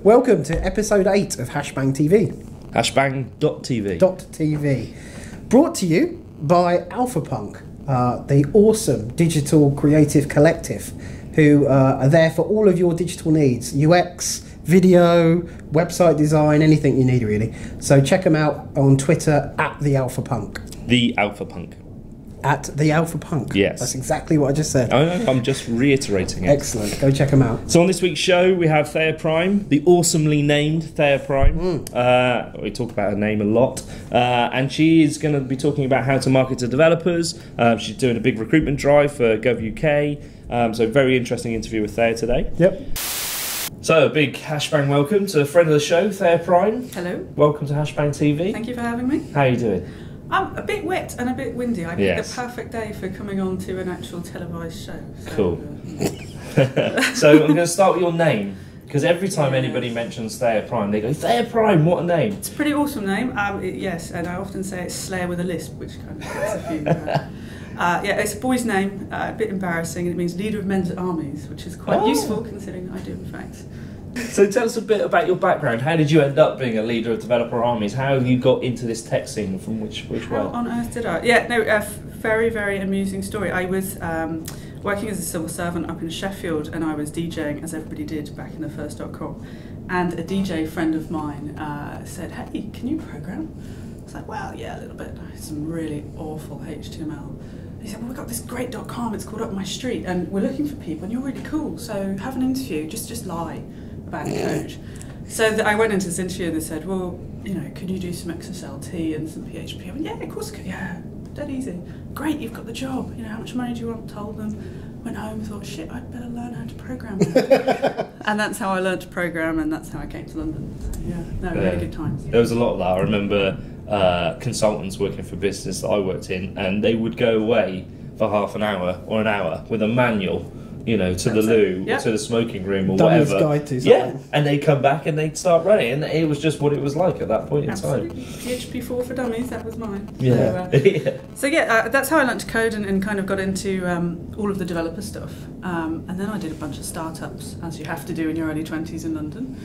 Welcome to episode 8 of HashBang TV. HashBang.tv. Brought to you by AlphaPunk, the awesome digital creative collective who are there for all of your digital needs, UX, video, website design, anything you need really. So check them out on Twitter at the AlphaPunk. The AlphaPunk. At the AlphaPunk. Yes. That's exactly what I just said. I'm just reiterating it. Excellent. Go check them out. So on this week's show, we have Thea Prime, the awesomely named Thea Prime. We talk about her name a lot. And she is going to be talking about how to market to developers. She's doing a big recruitment drive for GovUK. So very interesting interview with Thea today. Yep. So a big HashBang welcome to a friend of the show, Thea Prime. Hello. Welcome to HashBang TV. Thank you for having me. How are you doing? I'm a bit wet and a bit windy. I picked Yes. the perfect day for coming on to an actual televised show. So, Cool. So I'm going to start with your name, because every time anybody mentions Thea Prime, they go, Thea Prime, what a name. It's a pretty awesome name. Yes, and I often say it's Slayer with a lisp, which kind of gets a few. Yeah, it's a boy's name, a bit embarrassing. It means leader of men's armies, which is quite useful considering I do, in fact. So tell us a bit about your background. How did you end up being a leader of developer armies? How have you got into this tech scene? From which way? How on earth did I? Yeah, no, very, very amusing story. I was working as a civil servant up in Sheffield, and I was DJing, as everybody did back in the first.com. And a DJ friend of mine said, hey, can you program? I was like, well, yeah, a little bit. Some really awful HTML. He said, well, we've got this great .com, it's called Up My Street, and we're looking for people, and you're really cool, so have an interview, just lie about the code. So I went into this interview and they said, well, you know, can you do some XSLT and some PHP? I went, yeah, of course I could, yeah, dead easy. Great, you've got the job, you know, how much money do you want? Told them. Went home and thought, shit, I'd better learn how to program now. And that's how I learned to program, and that's how I came to London. So, yeah, no, really good times. There was a lot of that. I remember consultants working for business that I worked in, and they would go away for half an hour or an hour with a manual, you know, to the loo or to the smoking room or Dummy's whatever. Guide to something. And they'd come back and they'd start running, and it was just what it was like at that point in time. PHP 4 for dummies, that was mine. Yeah. So that's how I learned to code and kind of got into all of the developer stuff. And then I did a bunch of startups, as you have to do in your early 20s in London.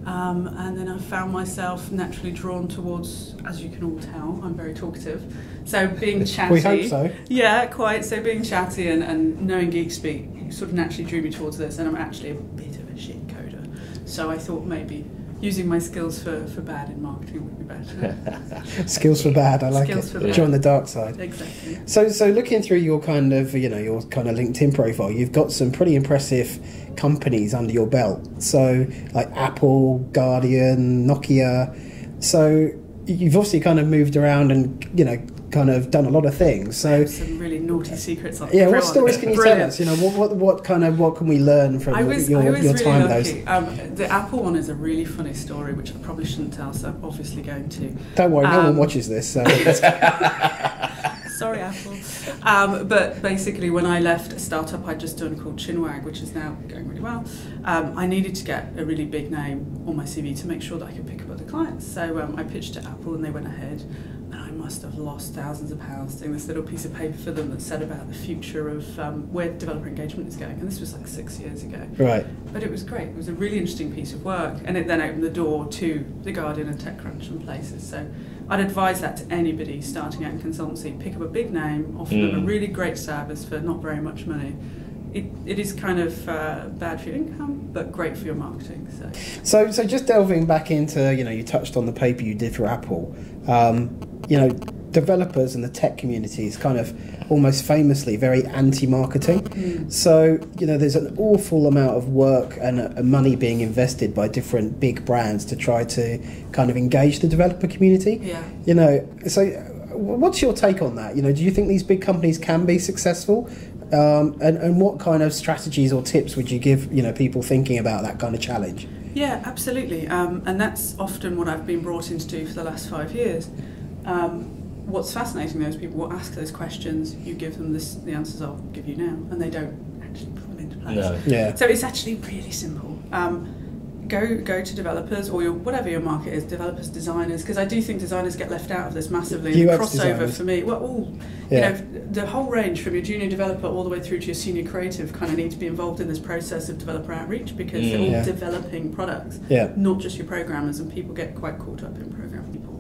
And then I found myself naturally drawn towards, as you can all tell, I'm very talkative. So being chatty. We hope so. Yeah, quite. So being chatty and knowing geek speak sort of naturally drew me towards this, and I'm actually a bit of a shit coder. So I thought maybe using my skills for bad in marketing would be better. Skills for bad, I like Skills it. for bad. Join the dark side. Exactly. So looking through your kind of, your kind of LinkedIn profile, you've got some pretty impressive companies under your belt. So like Apple, Guardian, Nokia. So you've obviously kind of moved around and, kind of done a lot of things. So some really naughty secrets. Yeah, what stories can you tell us? What can we learn from your time with those? The Apple one is a really funny story, which I probably shouldn't tell, so I'm obviously going to. Don't worry, no one watches this. So. Sorry, Apple. But basically, when I left a startup I'd just done called Chinwag, which is now going really well, I needed to get a really big name on my CV to make sure that I could pick up other clients. So I pitched to Apple, and they went ahead. I must have lost thousands of pounds doing this little piece of paper for them that said about the future of where developer engagement is going. And this was like 6 years ago. Right. But it was great. It was a really interesting piece of work. And it then opened the door to The Guardian and TechCrunch and places. So I'd advise that to anybody starting out in consultancy. Pick up a big name, offer them a really great service for not very much money. It is kind of bad for your income, but great for your marketing. So just delving back into, you touched on the paper you did for Apple. Developers and the tech community is kind of almost famously very anti-marketing. So, there's an awful amount of work and money being invested by different big brands to try to kind of engage the developer community. Yeah. So what's your take on that? Do you think these big companies can be successful? And what kind of strategies or tips would you give, people thinking about that kind of challenge? Yeah, absolutely. And that's often what I've been brought in to do for the last 5 years. What's fascinating, those people will ask those questions, you give them the answers I'll give you now, and they don't actually put them into place. No. Yeah. So it's actually really simple. go to developers or whatever your market is, developers, designers, because I do think designers get left out of this massively. UX the crossover designers. For me, well, you know, the whole range from your junior developer all the way through to your senior creative kind of need to be involved in this process of developer outreach, because they're all developing products, not just your programmers, and people get quite caught up in programming people.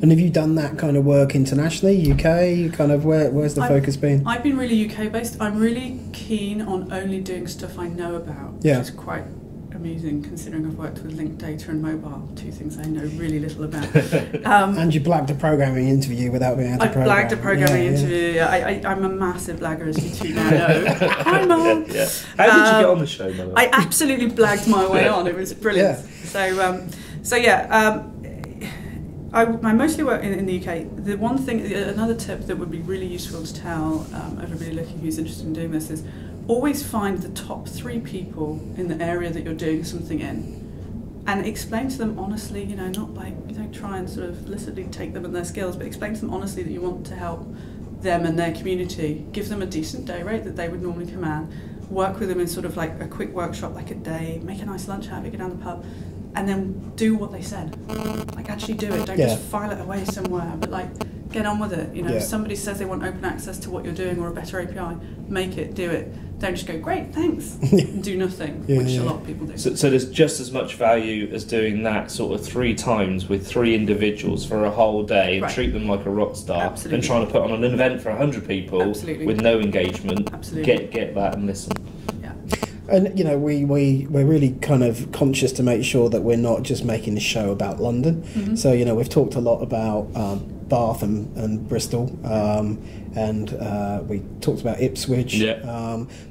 And have you done that kind of work internationally, UK? Kind of where's the focus been? I've been really UK based. I'm really keen on only doing stuff I know about, which is quite amusing considering I've worked with linked data and mobile, two things I know really little about. And you blagged a programming interview without being able to program. I blagged a programming interview. I'm a massive blagger, as you two now know. Hi, Mom. How did you get on the show, by the way? I absolutely blagged my way on. It was brilliant. I mostly work in the UK. The one thing, another tip that would be really useful to tell everybody looking who's interested in doing this is always find the top 3 people in the area that you're doing something in, and explain to them honestly, you know, not like, you don't try and sort of illicitly take them and their skills, but explain to them honestly that you want to help them and their community. Give them a decent day rate that they would normally command. Work with them in sort of like a quick workshop, like a day, make a nice lunch out of it, go down the pub, and then do what they said. Like, actually do it. Don't just file it away somewhere, but like, get on with it. You know, if somebody says they want open access to what you're doing or a better API, make it, do it. Don't just go, great, thanks, and do nothing, which a lot of people do. So there's just as much value as doing that sort of 3 times with 3 individuals for a whole day and treat them like a rock star, than trying to put on an event for 100 people with no engagement. Get that and listen. And you know, we're really kind of conscious to make sure that we're not just making the show about London. So you know, we've talked a lot about Bath and Bristol, and we talked about Ipswich.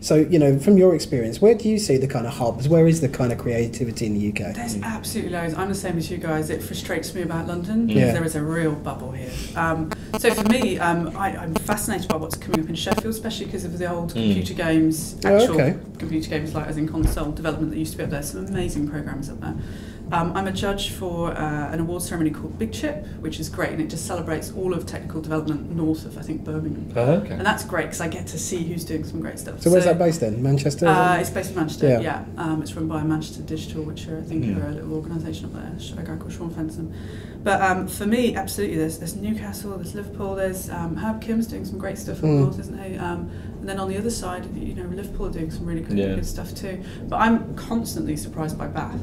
So you know, from your experience, where do you see the kind of hubs? Where is the kind of creativity in the UK? There's absolutely loads. I'm the same as you guys. It frustrates me about London because there is a real bubble here. So for me, I'm fascinated by what's coming up in Sheffield, especially because of the old computer games, computer games like as in console development that used to be up there. Some amazing programmers up there. I'm a judge for an award ceremony called Big Chip, which is great, and it just celebrates all of technical development north of, I think, Birmingham. And that's great because I get to see who's doing some great stuff. So where's that based in? Manchester? It's based in Manchester, it's run by Manchester Digital, which are, I think are a little organisation up there, a guy called Sean Fenton. But for me, absolutely, there's Newcastle, there's Liverpool, there's Herb Kim's doing some great stuff up north, isn't he? And then on the other side, you know, Liverpool are doing some really good stuff too. But I'm constantly surprised by Bath.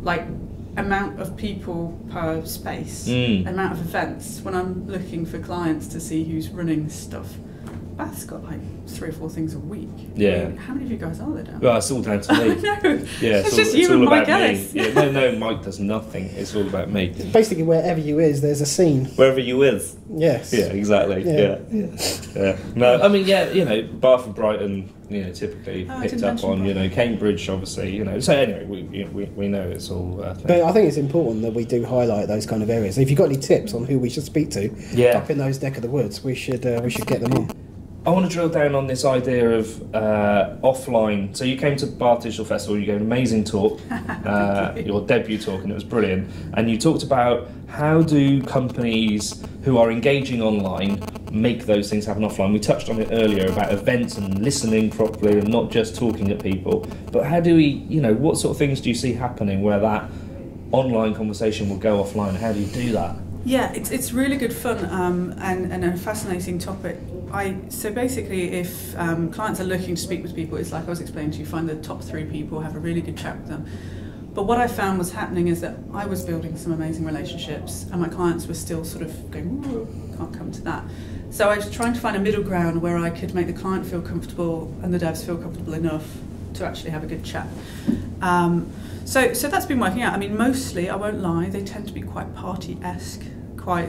Like, amount of people per space, amount of events. When I'm looking for clients to see who's running this stuff, Bath's got like 3 or 4 things a week. I mean, how many of you guys are there down? Well, it's all down to me. It's just you and Mike Ellis. No, Mike does nothing. It's all about me. Basically, wherever you is, there's a scene. Wherever you is. Yes. Yeah, exactly. No, I mean, you know, Bath and Brighton, you know, typically picked up on, you know, Cambridge, obviously, you know. So anyway, we know it's all. But I think it's important that we do highlight those kind of areas. If you've got any tips on who we should speak to, up in those neck of the woods, we should get them on. I want to drill down on this idea of offline. So you came to Bath Digital Festival, you gave an amazing talk, your debut talk, and it was brilliant. And you talked about how do companies who are engaging online make those things happen offline. We touched on it earlier about events and listening properly and not just talking at people. But how do we, you know, what sort of things do you see happening where that online conversation will go offline? How do you do that? Yeah, it's really good fun and a fascinating topic. So basically, if clients are looking to speak with people, it's like I was explaining to you, find the top 3 people, have a really good chat with them. But what I found was happening is that I was building some amazing relationships and my clients were still sort of going, ooh, can't come to that. So I was trying to find a middle ground where I could make the client feel comfortable and the devs feel comfortable enough to actually have a good chat. So that's been working out. I mean, mostly, I won't lie, they tend to be quite party-esque.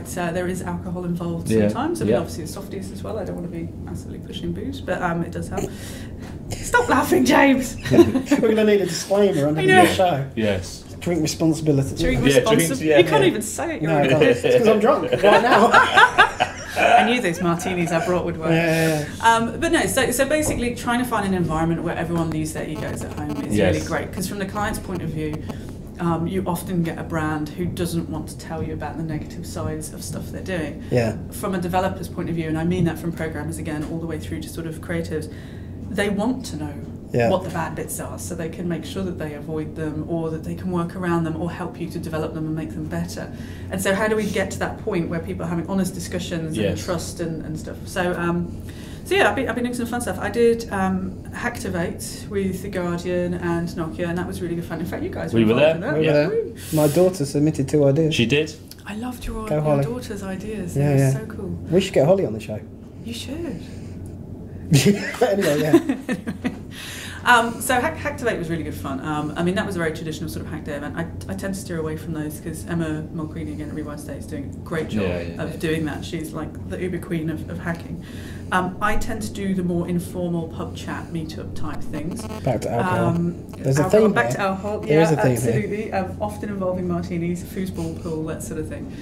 There is alcohol involved sometimes. I mean, obviously the softies as well. I don't want to be massively pushing booze, but it does help. Stop laughing, James. We're going to need a disclaimer under the show. Yes. Drink responsibility. Drink responsibly. You can't even say it. No, I can't. It's because I'm drunk right now. I knew those martinis I brought would work. But no, so basically trying to find an environment where everyone leaves their egos at home is really great, because from the client's point of view, you often get a brand who doesn't want to tell you about the negative sides of stuff they're doing. From a developer's point of view, and I mean that from programmers again all the way through to sort of creatives, they want to know what the bad bits are, so they can make sure that they avoid them, or that they can work around them, or help you to develop them and make them better. And so how do we get to that point where people are having honest discussions and trust and stuff? So yeah, I've been doing some fun stuff. I did Hacktivate with The Guardian and Nokia, and that was really good fun. In fact, you guys were involved in that. We were there. My daughter submitted 2 ideas. She did. I loved your daughter's ideas. They were so cool. We should get Holly on the show. You should. Anyway, so Hacktivate was really good fun. I mean, that was a very traditional sort of hack day event. I tend to steer away from those because Emma Mulqueeny again at Rewise Day is doing a great job of doing that. She's like the uber queen of hacking. I tend to do the more informal pub chat, meetup type things. Back to alcohol. There's a theme back to alcohol. There is a theme absolutely. Often involving martinis, foosball pool, that sort of thing.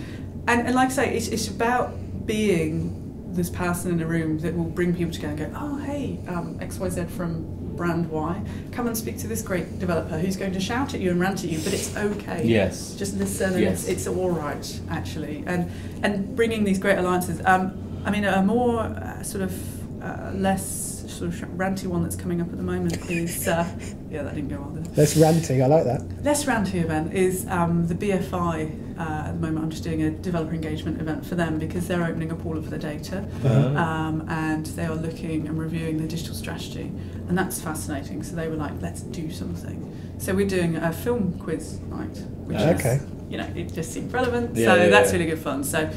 And like I say, it's about being this person in a room that will bring people together and go, oh hey, XYZ from brand Y, come and speak to this great developer who's going to shout at you and rant at you, but it's okay. Yes. Just listen, and it's all right, actually. And bringing these great alliances. I mean, a more sort of less sort of ranty one that's coming up at the moment is yeah, that didn't go well, did it? Less ranty, I like that. Less ranty event is the BFI. At the moment I'm just doing a developer engagement event for them because they're opening up all of the data and they are looking and reviewing their digital strategy, and that's fascinating. So they were like, let's do something. So we're doing a film quiz night, which is, you know, it just seemed relevant. That's really good fun. So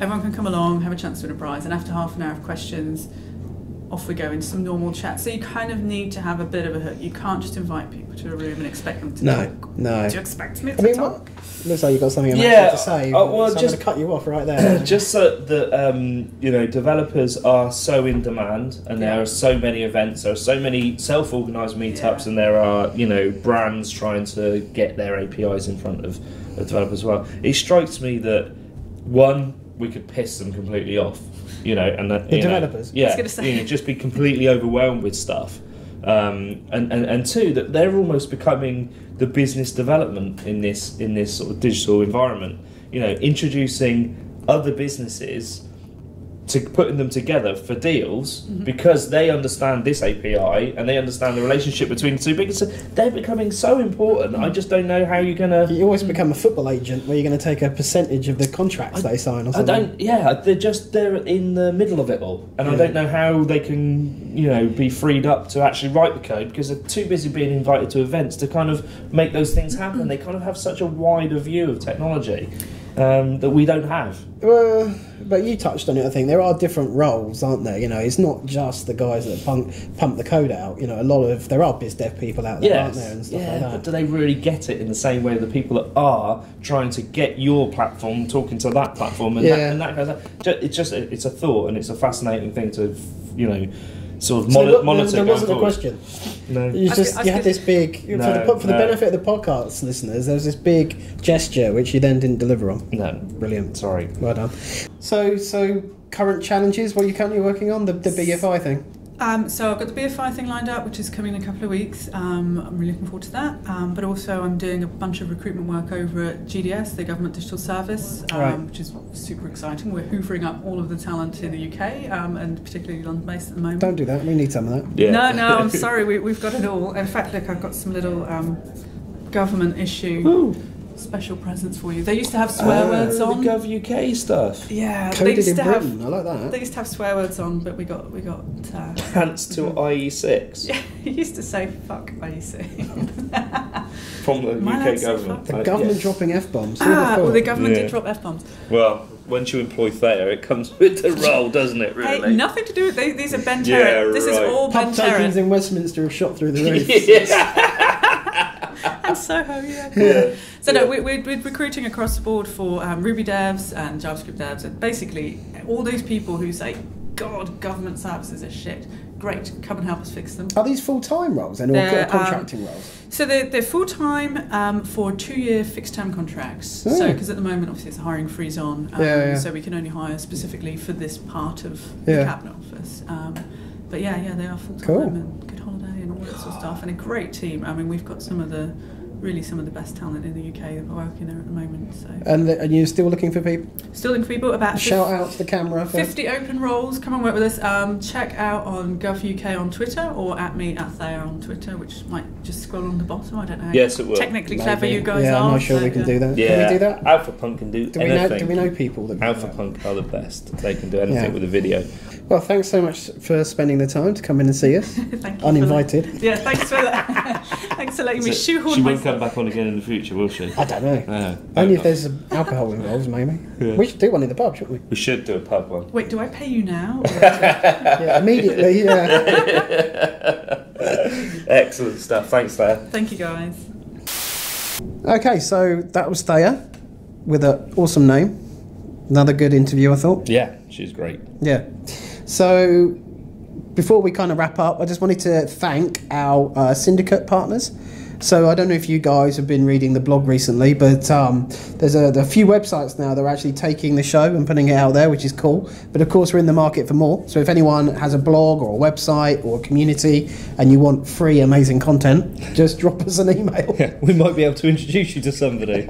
everyone can come along, have a chance to win a prize, and after half an hour of questions, off we go into some normal chat. So you kind of need to have a bit of a hook. You can't just invite people to a room and expect them to talk. No. Do you expect me to talk? Looks like you've got something to say. Well, so I'm going to cut you off right there. Just so that you know, developers are so in demand, and there are so many events, there are so many self-organised meetups, and there are, you know, brands trying to get their APIs in front of developers as well. It strikes me that we could piss them completely off, you know, and that the developers, you know, just be completely overwhelmed with stuff, and two, that they're almost becoming the business development in this sort of digital environment, you know, introducing other businesses to putting them together for deals because they understand this API and they understand the relationship between the two, because they're becoming so important. I just don't know how you're gonna. You always become a football agent where you're going to take a percentage of the contracts they sign or something. They're in the middle of it all, and I don't know how they can, you know, be freed up to actually write the code because they're too busy being invited to events to kind of make those things happen. They kind of have such a wider view of technology that we don't have. Well, but you touched on it, I think. There are different roles, aren't there? You know, it's not just the guys that pump the code out. You know, there are biz dev people out there, aren't there, and stuff like that. But do they really get it in the same way the people that are trying to get your platform talking to that platform and that kind of stuff? It's a thought, and it's a fascinating thing to, you know, sort of monitor. There wasn't a question. No. You had this big, for the benefit of the podcast listeners, there was this big gesture which you then didn't deliver on. No. Brilliant. Sorry. Well done. So current challenges, what are you currently working on? The BFI thing? So I've got the BFI thing lined up, which is coming in a couple of weeks. I'm really looking forward to that. But also I'm doing a bunch of recruitment work over at GDS, the Government Digital Service, which is super exciting. We're hoovering up all of the talent in the UK, and particularly London-based at the moment. Don't do that. We need some of that. Yeah. No, I'm sorry. We've got it all. In fact, look, I've got some little government issue special presents for you. They used to have swear words on. The Gov UK stuff. Yeah, coded in Britain. I like that. They used to have swear words on, but we got pants to IE6. Yeah, he used to say "fuck IE6" from the UK government. The government dropping f-bombs. Well, the government did drop f-bombs. Well, once you employ Thea, it comes with the role, doesn't it? Really. Hey, nothing to do with these are Ben Terrett. This is all Ben Terrett. Pub tokens in Westminster have shot through the roof. And Soho, yeah. So no, we're recruiting across the board for Ruby devs and JavaScript devs, and basically all those people who say, God, government services are shit. Great, come and help us fix them. Are these full-time roles and or contracting roles? So they're full-time for 2-year fixed-term contracts. So because at the moment, obviously, it's a hiring freeze on, so we can only hire specifically for this part of the Cabinet Office. But yeah, they are full-time and good holiday and all that sort of stuff, and a great team. I mean, we've got some of the really some of the best talent in the UK that are working there at the moment. So. And you're still looking for people? Still looking for people. About shout out to the camera. 50 open roles. Come and work with us. Check out on GovUK on Twitter or at me at Thea on Twitter, which might just scroll on the bottom. I don't know. Yes, it will. Technically Maybe. clever you guys are. Yeah, I'm not sure we can do that. Yeah. Can we do that? Alpha Punk can do anything. Do we know people that can Alpha do that? Punk are the best. They can do anything with a video. Well, thanks so much for spending the time to come in and see us. Thank you. Uninvited. Yeah, thanks for that. Thanks for letting me shoehorn She won't myself. come back on again in the future, will she? I don't know. No. Only if there's alcohol involved, maybe. Yeah. We should do one in the pub, shouldn't we? We should do a pub one. Wait, do I pay you now? Yeah, immediately, yeah. Excellent stuff. Thanks, Claire. Thank you, guys. Okay, so that was Thea with an awesome name. Another good interview, I thought. Yeah, she's great. Yeah. So before we kind of wrap up, I just wanted to thank our syndicate partners. So I don't know if you guys have been reading the blog recently, but there's a few websites now that are actually taking the show and putting it out there, which is cool. But of course, we're in the market for more. So if anyone has a blog or a website or a community and you want free, amazing content, just drop us an email. Yeah, we might be able to introduce you to somebody.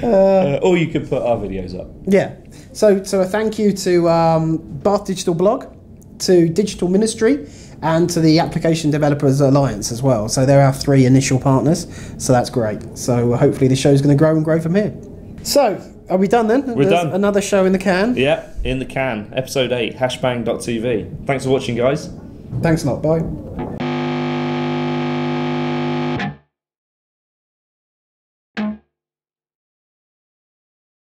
Or you could put our videos up. Yeah. So a thank you to Bath Digital Blog, to Digital Ministry, and to the Application Developers Alliance as well. So they're our 3 initial partners, so that's great. So hopefully the show's going to grow and grow from here. So, are we done then? We're done. Another show in the can. Yeah, in the can. Episode 8, HashBang.tv. Thanks for watching, guys. Thanks a lot, bye.